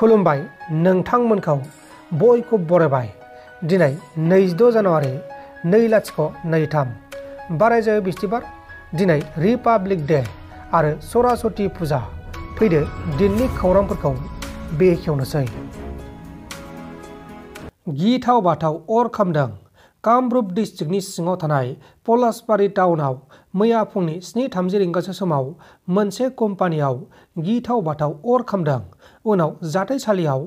खुलुमबाय नोंथांमोनखौ बयखौ बरायबाय। दिनै 26 जानुवारि 2023 बारायजो बिस्थिबार। दिनै रिपाब्लिक डे आरो सरस्वती फुजा। फैदो दिननि खौरांफोरखौ बेखेवनोसै। गिथाव बाथाव अर खामदों। कामरुप डिस्ट्रिक्टनि सिङाव थानाय पलासबारि टाउनाव मैया फुंनि 7:30 रिंगासो समाव मोनसे कम्पानियाव गिथाव बाथाव अर खामदों। उनाव जाथायसालियाव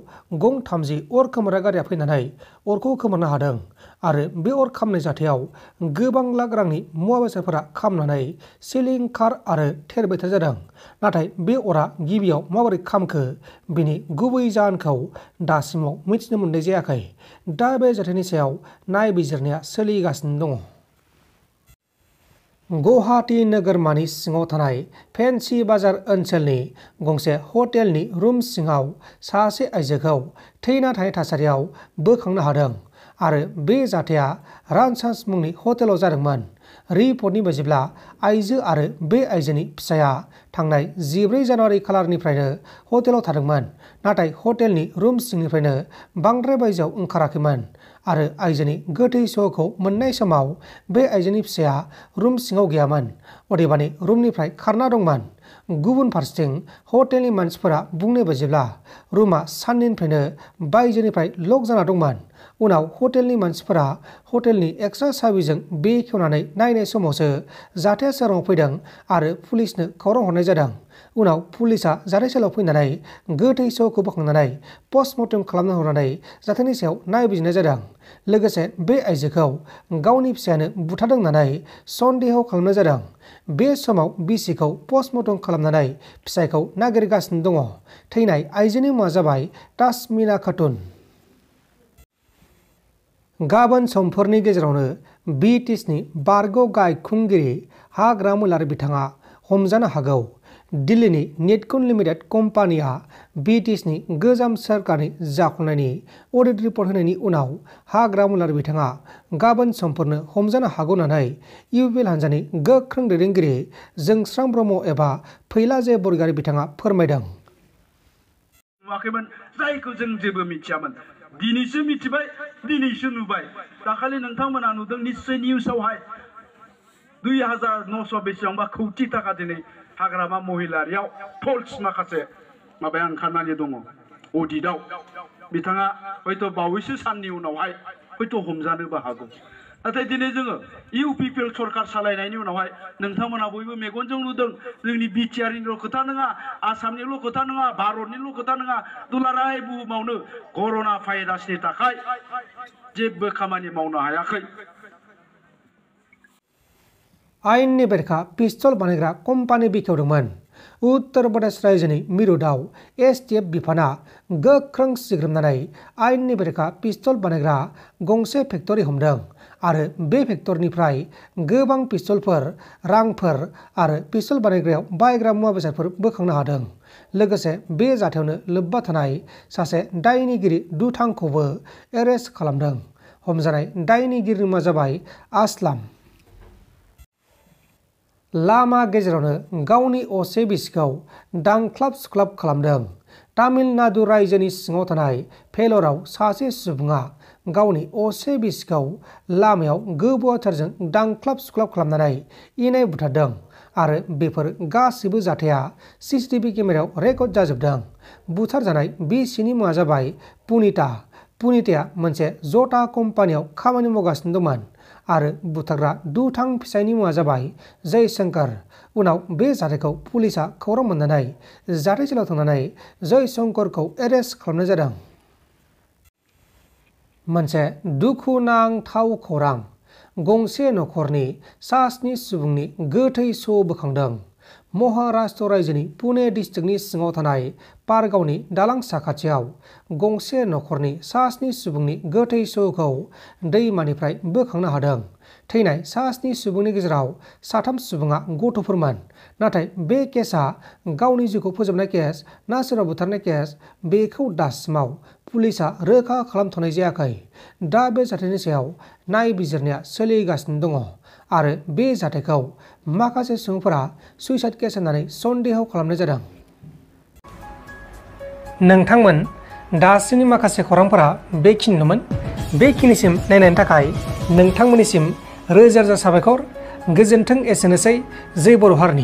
गं 30 अर खोमोरग्रा गारिया फैनानै अरखौ खोमोरनो हादों आरो बे अर खामनाय जाथायाव गोबां लाख रांनि मुवा बेसादफोरा खामनानै सिलिंखार आरो थेर बेथेर जादों। नाथाय बे अरा गिबियाव माबोरै खामखो बिनि गुबै जाहोनखौ दासिमाव मिथिनो मोननाय जायाखै। दा बे जाथायनि सायाव नायबिजिरनाया सोलिगासिनो दङ। गुवाहाटी नोगोरमानि सिङाव थानाय फेन्सि बाजार ओनसोलनि गंसे हटेलनि रुम सिङाव सासे आइजोखौ थैना थानाय थासारियाव बोखांनो हादों आरो बे जाथाया रानसास मुंनि हटेलाव जादोंमोन। रिपर्टनि बायदिब्ला आइजो आरो बे आइजोनि फिसाया थांनाय 14 जानुवारि खालारनिफ्रायनो हटेलाव थादोंमोन, नाथाय हटेलनि रुम सिंनिफ्रायनो बांद्राय बायजोआव ओंखाराखैमोन आरो आइजोनि गोथै सहखौ मोननाय समाव बे आइजोनि फिसाया रुम सिङाव गैयामोन, अदेबानि रुमनिफ्राय खारना दंमोन। गुबुन फारसेथिं हटेलनि मानसिफोरा बुंनाय बायदिब्ला रुमा साननिफ्रायनो बायजोनिफ्राय लक जाना दंमोन। उनाव हटेलनि मानसिफोरा हटेलनि एक्सट्रा साबिजों बेखेवनानै नायनाय समावसो जाथाया सोराङाव फैदों आरो पुलिसनो खौरां हरनाय जादों। उनाव पुलिसा जाथायसालियाव फैनानै गोथै सहखौ बोखांनानै पस्टमर्टेम खालामनो हरनानै जाथायनि सायाव नायबिजिरनाय जादों। लोगोसे बे आइजोखौ गावनि फिसायानो बुथारदों होननानै सन्देह खालामनाय जादों। बे समाव बिसिखौ पस्टमर्टेम खालामनानै फिसायखौ नागिरगासिनो दङ। थैनाय आइजोनि मुङा जाबाय तासमिना खातुन। गाबोन समफोरनि गेजेरावनो ब्रिटिशनि बारग' गायखुंगिरि हाग्रामा बिथाङा हमजानो हागौ। दिल्लीनि नेटकन लिमिटेड कम्पानिया ब्रिटिशनि गोजाम सोरखारनि जाखांनायनि अडिट रिपर्ट होनायनि उनाव हाग्रामा बिथाङा गाबोन समफोरनो हमजानो हागौ होननानै इउपिएल हान्जानि गोख्रों दैदेनगिरि जोंस्रां ब्रह्म एबा फैलाजे बरगयारी बिथाङा फोरमायदों। नुवाखैमोन, जायखौ जों जेबो मिथियामोन। दिनैसो मिथिबाय, दिनैसो नुबाय। दाखालि नोंथांमोना नुदों निश्चय निउसावहाय 2900 बेसेबांबा कौटि थाखा दिनै हाग्रामा महिलारियाव फल्स माखासे माबाया ओंखारनानै दङ अडिटआव। बिथाङा हयथ' बावैसो साननि उनावहाय हयथ' हमजानोबो हागौ। नाथाय दिनै जोङो इउपिपिएल सरकार सालायनायनि उनावहाय नोंथांमोना बयबो मेगनजों नुदों। जोंनि बिटिआरनिल' खोथा नङा, आसामनिल' खोथा नङा, भारतनिल' खोथा नङा, दुलाराय बुहुमावनो कर'ना भाइरासनि थाखाय जेबो खामानि मावनो हायाखै। आयेननि बेरेखा पिस्तल बानायग्रा कम्पानि बेखेवदोंमोन। उत्तर प्रदेश रायजोनि मिरुताव एसटिएफ बिफाना गोख्रों सिग्रोमनानै आयेननि बेरेखा पिस्तल बानायग्रा गंसे फेक्टरि हमदों आरो बे फेक्टरिनिफ्राय गोबां पिस्तलफोर, रांफोर आरो पिस्तल बानायग्रायाव बाहायग्रा मुवा बेसादफोर बोखांनो हादों। लोगोसे बे जाथायावनो लोब्बा थानाय सासे दायनिगिरि दुथांखौबो एरेस्ट खालामदों। हमजानाय दायनिगिरिनि मुङा जाबाय आसलाम। लामा गेजेरावनो गावनि असे बिसिखौ दांख्लाब सुख्लाब खालामदों। तामिलनाडु रायजोनि सिङाव थानाय भेल'राव सासे सुबुङा गावनि असे बिसिखौ लामायाव गोबौथारजों दांख्लाब सुख्लाब खालामनानै इनाय बुथारदों आरो बेफोर गासैबो जाथाया सीसीटीवी केमेरायाव रेकर्ड जाजोबदों। बुथारजानाय बिसिनि मुङा जाबाय पुनिता। पुनिताया मोनसे जटा कम्पानियाव खामानि मावगासिनो दंमोन आरो बुथारग्रा दुथां फिसायनि मुङा जाबाय जयशंकर। उनाव बे जाथायखौ पुलिसा खौरां मोननानै जाथायसालियाव थांनानै जयशंकरखौ एरेस्ट खालामनाय जादों। मोनसे दुखुनांथाव खौरां। गंसे नखरनि सा 7 सुबुंनि गोथै सह बोखांदों। महाराष्ट्र रायजोनि पुणे डिस्ट्रिक्टनि सिङाव थानाय पारगावनि दालां साखाथियाव गंसे नखरनि सा 7 सुबुंनि गोथै सहखौ दैमानिफ्राय बोखांनो हादों। थैनाय सा 7 सुबुंनि गेजेराव 3 सुबुङा गथ'फोरमोन। नाथाय बे केसआ गावनि जिउखौ फोजोबनाय केस ना सोरबा बुथारनाय केस बेखौ दासिमाव पुलिसा रोखा खालामथ'नाय जायाखै। दा बे जाथायनि सायाव नायबिजिरनाया सोलिगासिनो दङ आरो बे जाथायखौ माखासे सुबुंफोरा सुइसाइड केस होननानै सन्देह खालामनाय जादों। नोंथांमोन दासिमनि माखासे खौरांफोरा बेखिनिनोमोन। बेखिनिसिम नायनायनि थाखाय नोंथांमोननिसिम रोजा रोजा साबायखर। गोजोन्थों। एसेनोसै। जै बर' हारिनि।